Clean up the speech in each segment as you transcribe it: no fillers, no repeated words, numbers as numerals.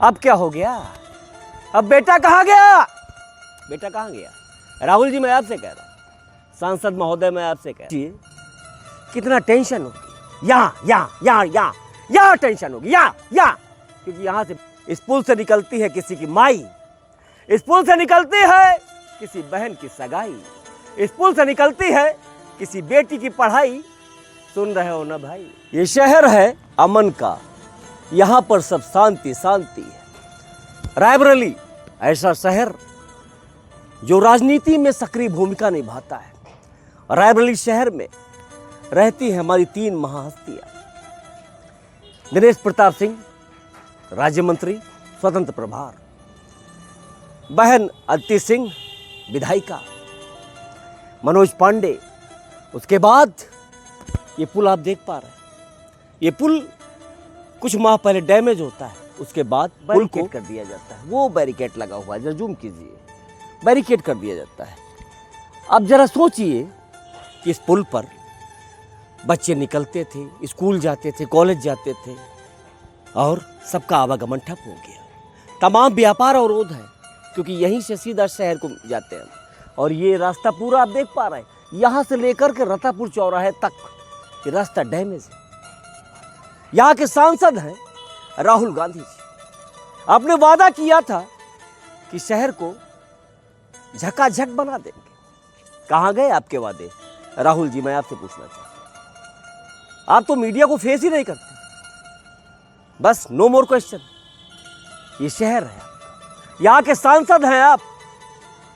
अब क्या हो गया? अब बेटा कहाँ गया? बेटा कहाँ गया? राहुल जी, मैं आपसे कह रहा हूँ, सांसद महोदय, मैं आपसे कह रहा हूँ, कितना टेंशन होगी यहाँ टेंशन होगी यहाँ, क्योंकि यहाँ से इस पुल से निकलती है किसी की माई, इस पुल से निकलती है किसी बहन की सगाई, इस पुल से निकलती है किसी बेटी की पढ़ाई। सुन रहे हो ना भाई? ये शहर है अमन का, यहाँ पर सब शांति शांति है। रायबरेली ऐसा शहर जो राजनीति में सक्रिय भूमिका निभाता है। रायबरेली शहर में रहती है हमारी 3 महाहस्तियां। दिनेश प्रताप सिंह, राज्य मंत्री, स्वतंत्र प्रभार, बहन अदिति सिंह, विधायिका, मनोज पांडे। उसके बाद ये पुल आप देख पा रहे हैं, ये पुल कुछ माह पहले डैमेज होता है, उसके बाद पुल को कर दिया जाता है। वो बैरिकेड लगा हुआ है, जरा जूम कीजिए, बैरिकेड कर दिया जाता है। अब जरा सोचिए कि इस पुल पर बच्चे निकलते थे, स्कूल जाते थे, कॉलेज जाते थे, और सबका आवागमन ठप हो गया। तमाम व्यापार अवरोध है, क्योंकि यहीं से सीधा शहर को जाते हैं। और ये रास्ता पूरा आप देख पा रहे हैं, यहाँ से लेकर के रतापुर चौराहे तक ये रास्ता डैमेज है। यहाँ के सांसद हैं राहुल गांधी जी। आपने वादा किया था कि शहर को झकाझक बना देंगे। कहाँ गए आपके वादे? राहुल जी, मैं आपसे पूछना चाहता हूं, आप तो मीडिया को फेस ही नहीं करते। बस नो मोर क्वेश्चन। ये शहर है, यहाँ के सांसद हैं आप,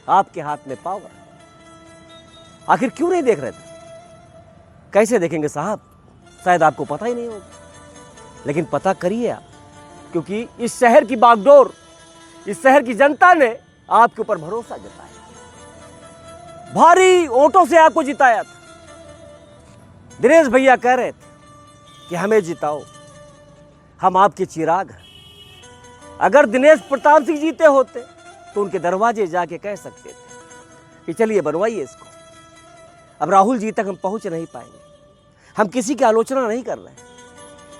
आपके हाथ में पावर है। आखिर क्यों नहीं देख रहे थे? कैसे देखेंगे साहब? शायद आपको पता ही नहीं होगा, लेकिन पता करिए आप, क्योंकि इस शहर की बागडोर, इस शहर की जनता ने आपके ऊपर भरोसा जताया, भारी वोटों से आपको जिताया था। दिनेश भैया कह रहे थे कि हमें जिताओ, हम आपके चिराग हैं। अगर दिनेश प्रताप सिंह जीते होते तो उनके दरवाजे जाके कह सकते थे कि चलिए बनवाइए इसको। अब राहुल जी तक हम पहुंच नहीं पाएंगे। हम किसी की आलोचना नहीं कर रहे हैं,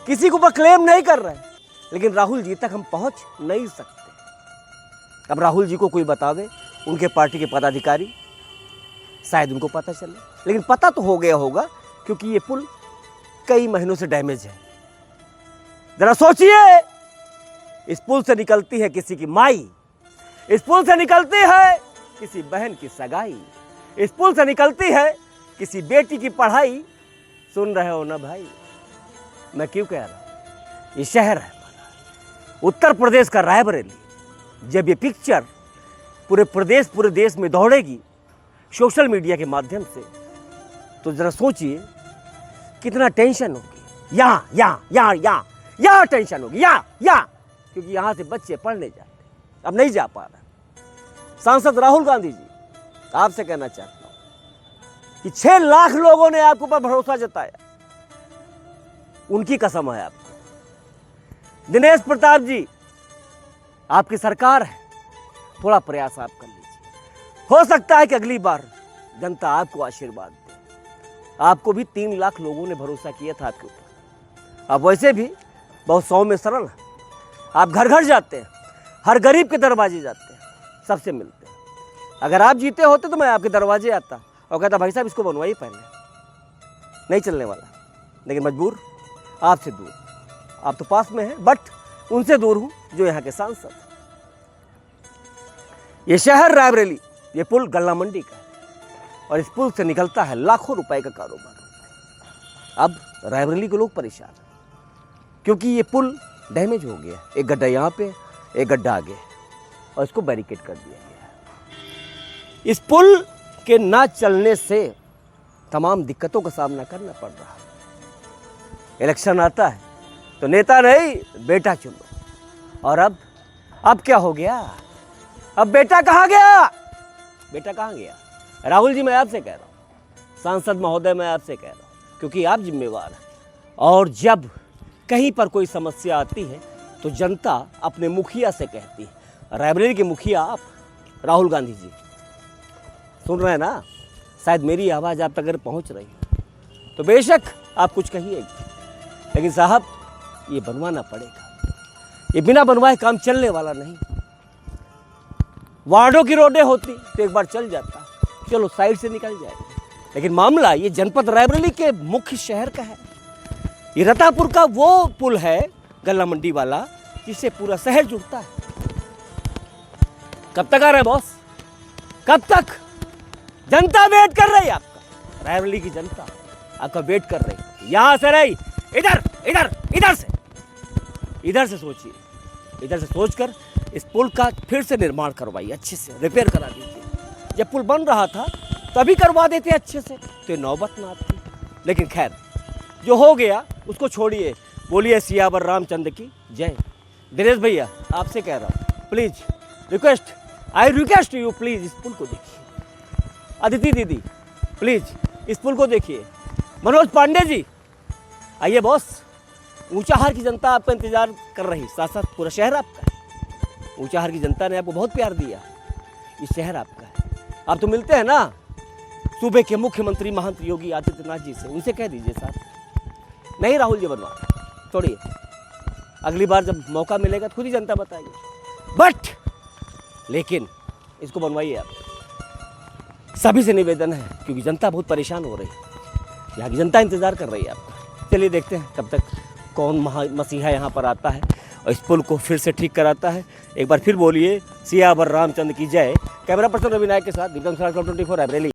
किसी को ऊपर क्लेम नहीं कर रहे हैं, लेकिन राहुल जी तक हम पहुंच नहीं सकते। अब राहुल जी को कोई बतावे, उनके पार्टी के पदाधिकारी, शायद उनको पता चले, लेकिन पता तो हो गया होगा, क्योंकि ये पुल कई महीनों से डैमेज है। जरा सोचिए, इस पुल से निकलती है किसी की माई, इस पुल से निकलती है किसी बहन की सगाई, इस पुल से निकलती है किसी बेटी की पढ़ाई। सुन रहे हो ना भाई? मैं क्यों कह रहा हूं? ये शहर है उत्तर प्रदेश का रायबरेली। जब ये पिक्चर पूरे देश में दौड़ेगी सोशल मीडिया के माध्यम से, तो जरा सोचिए कितना टेंशन होगी। यहाँ टेंशन होगी यहाँ, क्योंकि यहाँ से बच्चे पढ़ने जाते, अब नहीं जा पा रहे। सांसद राहुल गांधी जी, आपसे कहना चाहता हूं कि 6 लाख लोगों ने आपके ऊपर भरोसा जताया, उनकी कसम है आपको। दिनेश प्रताप जी, आपकी सरकार है, थोड़ा प्रयास आप कर लीजिए। हो सकता है कि अगली बार जनता आपको आशीर्वाद दे। आपको भी 3 लाख लोगों ने भरोसा किया था आपके ऊपर। आप वैसे भी बहुत सौम्य सरल हैं। आप घर घर जाते हैं, हर गरीब के दरवाजे जाते हैं, सबसे मिलते हैं। अगर आप जीते होते तो मैं आपके दरवाजे आता और कहता, भाई साहब इसको बनवाइए पहले, नहीं चलने वाला। लेकिन मजबूर, आपसे दूर। आप तो पास में हैं, बट उनसे दूर हूं जो यहाँ के सांसद। ये शहर रायबरेली, ये पुल गल्ला मंडी का है, और इस पुल से निकलता है लाखों रुपए का कारोबार। अब रायबरेली के लोग परेशान हैं, क्योंकि ये पुल डैमेज हो गया। एक गड्ढा यहाँ पे, एक गड्ढा आगे, और इसको बैरिकेड कर दिया गया है। इस पुल के ना चलने से तमाम दिक्कतों का सामना करना पड़ रहा है। इलेक्शन आता है तो नेता नहीं, बेटा चुनो। और अब क्या हो गया? अब बेटा कहाँ गया? बेटा कहाँ गया? राहुल जी, मैं आपसे कह रहा हूँ, सांसद महोदय, मैं आपसे कह रहा हूँ, क्योंकि आप जिम्मेवार हैं। और जब कहीं पर कोई समस्या आती है तो जनता अपने मुखिया से कहती है। रायबरेली के मुखिया आप, राहुल गांधी जी, सुन रहे हैं ना? शायद मेरी आवाज़ आप तक अगर पहुँच रही है तो बेशक आप कुछ कहिएगा, लेकिन साहब ये बनवाना पड़ेगा। ये बिना बनवाए काम चलने वाला नहीं। वार्डों की रोडें होती तो एक बार चल जाता, चलो साइड से निकल जाएगा, लेकिन मामला ये जनपद रायबरेली के मुख्य शहर का है। ये रतापुर का वो पुल है गल्ला मंडी वाला जिससे पूरा शहर जुड़ता है। कब तक आ रहे हैं बॉस, कब तक? जनता वेट कर रही है आपका, रायबरेली की जनता आपका वेट कर रही है। यहां से रही, इधर इधर इधर से सोचिए, इधर से सोचकर इस पुल का फिर से निर्माण करवाइए, अच्छे से रिपेयर करा दीजिए। जब पुल बन रहा था तभी करवा देते अच्छे से तो नौबत ना आती। लेकिन खैर जो हो गया उसको छोड़िए, बोलिए सियावर रामचंद्र की जय। दिनेश भैया आपसे कह रहा हूँ, please request, I request you, please इस पुल को देखिए। अदिति दीदी प्लीज इस पुल को देखिए। मनोज पांडे जी आइए बॉस, ऊंचाहार की जनता आपका इंतजार कर रही, साथ साथ पूरा शहर आपका है। ऊंचाहार की जनता ने आपको बहुत प्यार दिया, ये शहर आपका है। आप तो मिलते हैं ना सूबे के मुख्यमंत्री महंत योगी आदित्यनाथ जी से, उनसे कह दीजिए साहब। नहीं राहुल जी बनवा छोड़िए, अगली बार जब मौका मिलेगा तो खुद ही जनता बताएगी। बट लेकिन इसको बनवाइए आप, सभी से निवेदन है, क्योंकि जनता बहुत परेशान हो रही है, यहाँ की जनता इंतजार कर रही है आपका। चलिए देखते हैं कब तक कौन मसीहा यहाँ पर आता है और इस पुल को फिर से ठीक कराता है। एक बार फिर बोलिए सियावर रामचंद्र की जय। कैमरा पर्सन रवि नायक के साथ दीपक 24 रायबरेली।